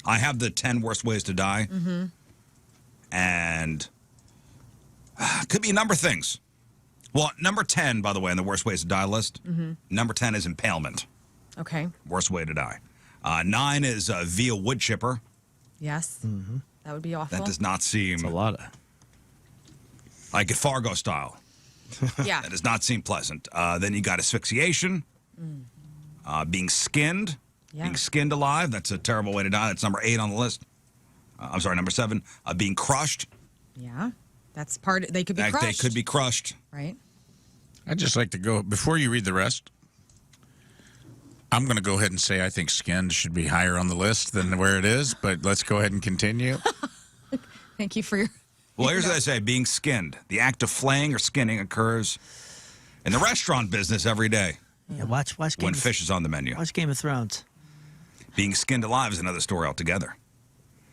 I have the 10 worst ways to die. Mm-hmm. And could be a number of things. Well, number 10, by the way, on the worst ways to die list, number 10 is impalement. Okay. Worst way to die. 9 is via wood chipper. Yes. Mm-hmm. That would be awful. That does not seem It's a lot of. like a Fargo style. Yeah. That does not seem pleasant. Then you got asphyxiation, being skinned, Yeah. being skinned alive. That's a terrible way to die. That's number 8 on the list. I'm sorry, number 7, being crushed. Yeah. That's part. They could be crushed. They could be crushed. Right. I'd just like to go, before you read the rest, I'm going to go ahead and say I think skinned should be higher on the list than where it is, but let's go ahead and continue. Thank you for your. Well, here's what I say: being skinned. The act of flaying or skinning occurs in the restaurant business every day Yeah, watch when Game of, fish is on the menu. watch Game of Thrones. Being skinned alive is another story altogether.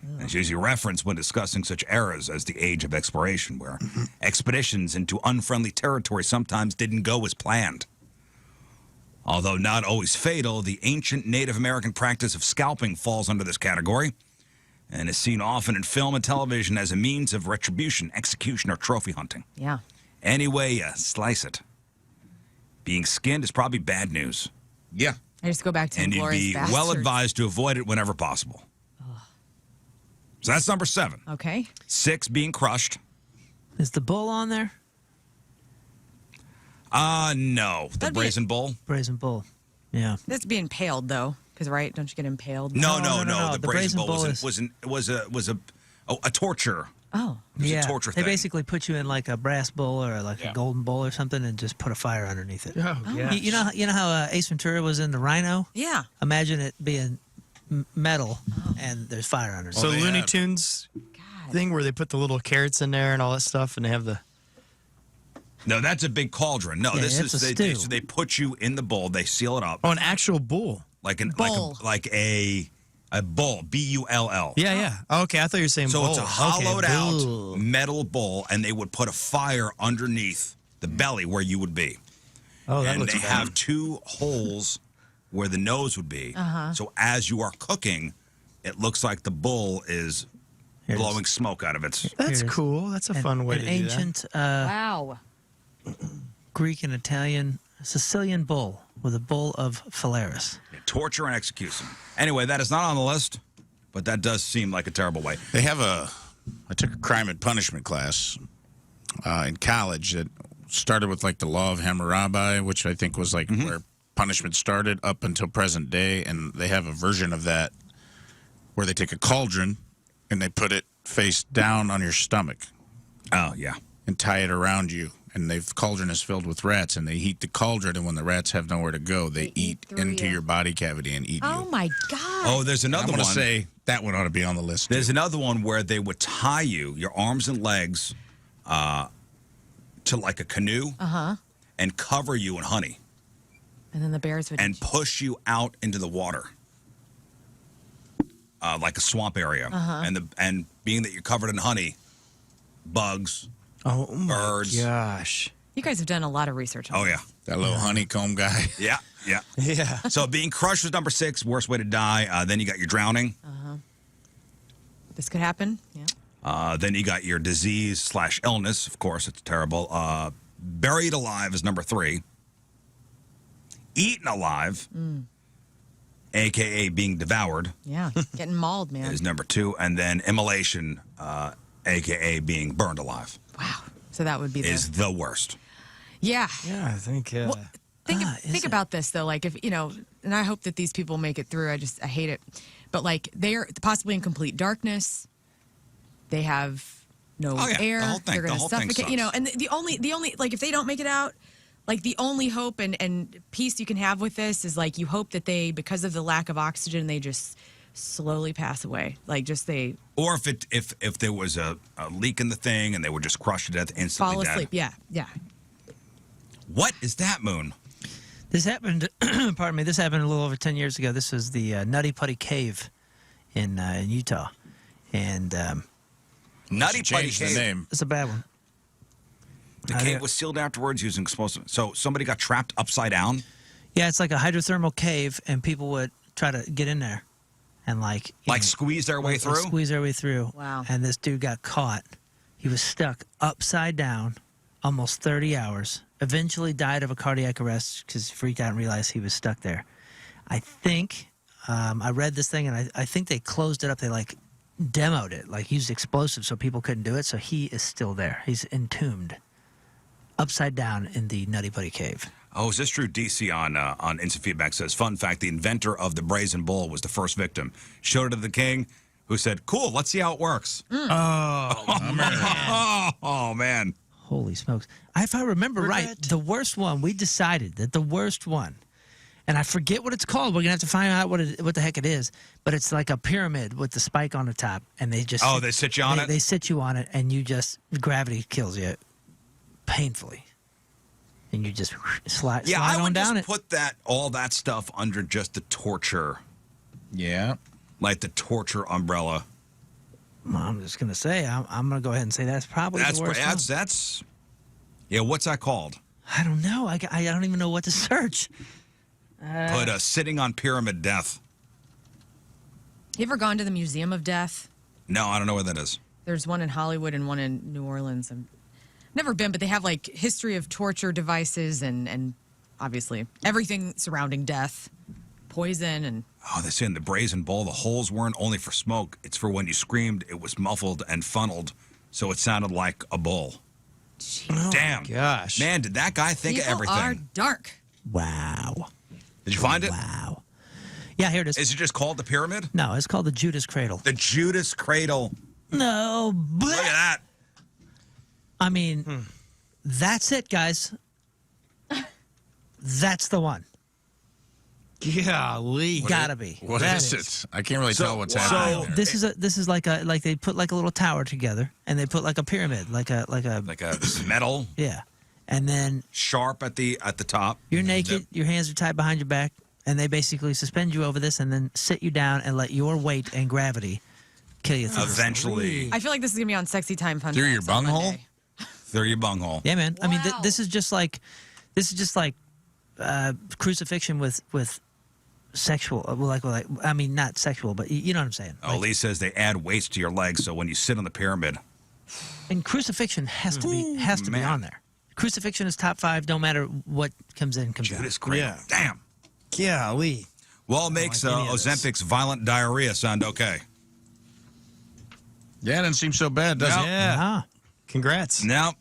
And it's usually referenced when discussing such eras as the age of exploration, where expeditions into unfriendly territory sometimes didn't go as planned. Although not always fatal, the ancient Native American practice of scalping falls under this category and is seen often in film and television as a means of retribution, execution, or trophy hunting. Yeah. Any way you slice it. Being skinned is probably bad news. Yeah. I just go back to And you'd Inglourious be Bastards. well advised to avoid it whenever possible. So that's number 7. Okay. 6, being crushed. Is the bull on there? No. The That'd be- brazen bull? Brazen bull. Yeah. That's being impaled though, because right? Don't you get impaled? No. no. The brazen bull was a torture. Oh. It was Yeah. a torture They thing. basically put you in like a brass bowl or like a golden bowl or something and just put a fire underneath it. Oh, yeah. You know how Ace Ventura was in the Rhino? Yeah. Imagine it being metal and there's fire underneath. So they Looney have- Tunes God. thing where they put the little carrots in there and all that stuff, and they have the. No, that's a big cauldron. No, Yeah, this that's is a they stew. so they put you in the bowl. They seal it up Oh, an actual bull. like Bowl. a bowl. BULL. Yeah, yeah. Okay, I thought you were saying So bowl. it's a Okay, hollowed out bull. metal bowl, and they would put a fire underneath the belly where you would be. Oh, that And looks they bad. have 2 holes where the nose would be. So as you are cooking, it looks like the bull is Here it is. blowing smoke out of its. That's Here it is. cool. That's a fun way an to do ancient Wow. Greek and Italian Sicilian bull with a bull of Phalaris. Torture and execution. Anyway, that is not on the list, but that does seem like a terrible way. They have I took a crime and punishment class in college that started with like the law of Hammurabi, which I think was like where punishment started up until present day. And they have a version of that where they take a cauldron and they put it face down on your stomach Oh, yeah. and tie it around you. And the cauldron is filled with rats, and they heat the cauldron, and when the rats have nowhere to go, they eat through into you. your body cavity and eat Oh you. my God. Oh, there's I'm another going one. to say that one ought to be on the list. There's too. another one where they would tie you, your arms and legs, to like a canoe and cover you in honey And then the bears would. and push you out into the water. Like a swamp area. And being that you're covered in honey, bugs. Oh my Birds. gosh. You guys have done a lot of research on Oh, yeah. That little honeycomb guy. Yeah, yeah. Yeah. So being crushed was number 6, worst way to die. Then you got your drowning. this. Could happen. Yeah. Then you got your disease/illness. Of course, it's terrible. Buried alive is number 3. Eaten alive, a.k.a. being devoured, Yeah. Getting mauled, man. is number 2. And then immolation, a.k.a. being burned alive, Wow. So that would be the. is the worst. Yeah. Yeah, I think. Well, think is think it? about this though, like if and I hope that these people make it through. I hate it, but like they're possibly in complete darkness. They have no Oh, yeah. air. The whole thing- They're going the to whole thing suffocate. sucks. And the only like if they don't make it out, like the only hope and peace you can have with this is like you hope that they, because of the lack of oxygen, they just slowly pass away. Like just they Or if there was a leak in the thing and they would just crush to death instantly. fall dead. asleep. Yeah. Yeah. What is that, Moon? This happened, pardon me, this happened a little over 10 years ago. This was the Nutty Putty Cave in Utah. And Nutty Putty Change the Cave. name. it's a bad one. The cave was sealed afterwards using explosive. So somebody got trapped upside down. Yeah, it's like a hydrothermal cave, and people would try to get in there. and you know, squeeze their way through. squeeze their way through. Wow. And this dude got caught. He was stuck upside down almost 30 hours. Eventually died of a cardiac arrest because he freaked out and realized he was stuck there. I think I read this thing, and I think they closed it up. They demoed it, used explosives so people couldn't do it. So he is still there. He's entombed upside down in the Nutty Putty Cave. Oh, is this true? DC on Instant Feedback says, fun fact, the inventor of the brazen bull was the first victim. Showed it to the king, who said, cool, let's see how it works. Oh, man. Holy smokes. If I remember right, Regret. the worst one, we decided that the worst one, and I forget what it's called. We're going to have to find out what the heck it is, but it's like a pyramid with the spike on the top, and they just... Oh, they sit you on it? They sit you on it, and gravity kills you painfully. And you just slide Yeah, I on would down just it. put all that stuff under just the torture, Yeah. like the torture umbrella. Well, I'm just going to say, I'm going to go ahead and say that's probably the worst one. That's yeah. What's that called? I don't know. I don't even know what to search. Put sitting on pyramid death. You ever gone to the Museum of Death? No, I don't know where that is. There's one in Hollywood and one in New Orleans. I've never been, but they have history of torture devices and obviously everything surrounding death, poison, and Oh, they say in the brazen bull, the holes weren't only for smoke. It's for when you screamed, it was muffled and funneled, so it sounded like a bull. Damn. gosh. Man, did that guy think people of everything? are dark. Wow. Did you find it? Wow. Yeah, here it is. Is it just called the pyramid? No, it's called the Judas Cradle. The Judas Cradle. No. Look at that. I mean, that's it, guys. That's the one. Golly. Gotta be. What That is is- it? I can't really tell what's wow. happening. So- there. This is like they put like a little tower together, and they put like a pyramid, like a Like a metal, yeah, and then sharp at the top. you're naked, your hands are tied behind your back, and they basically suspend you over this, and then sit you down and let your weight and gravity kill you through. Eventually, I feel like this is gonna be on Sexy Time Fun Through your Facts on bunghole? Monday. through your bunghole. Yeah, man. I mean, Wow. this is just like crucifixion with sexual. I mean, not sexual, but you know what I'm saying. Oh, Lee says they add weights to your legs, so when you sit on the pyramid, And crucifixion has to be man. on there. Crucifixion is top 5, no matter what comes in, comes Judas out. Cradle. Yeah. Damn. Golly. Well, it makes like any of this. Ozempic's violent diarrhea sound okay. Yeah, it doesn't seem so bad, does No. it? Yeah. Ah. Congrats. Now,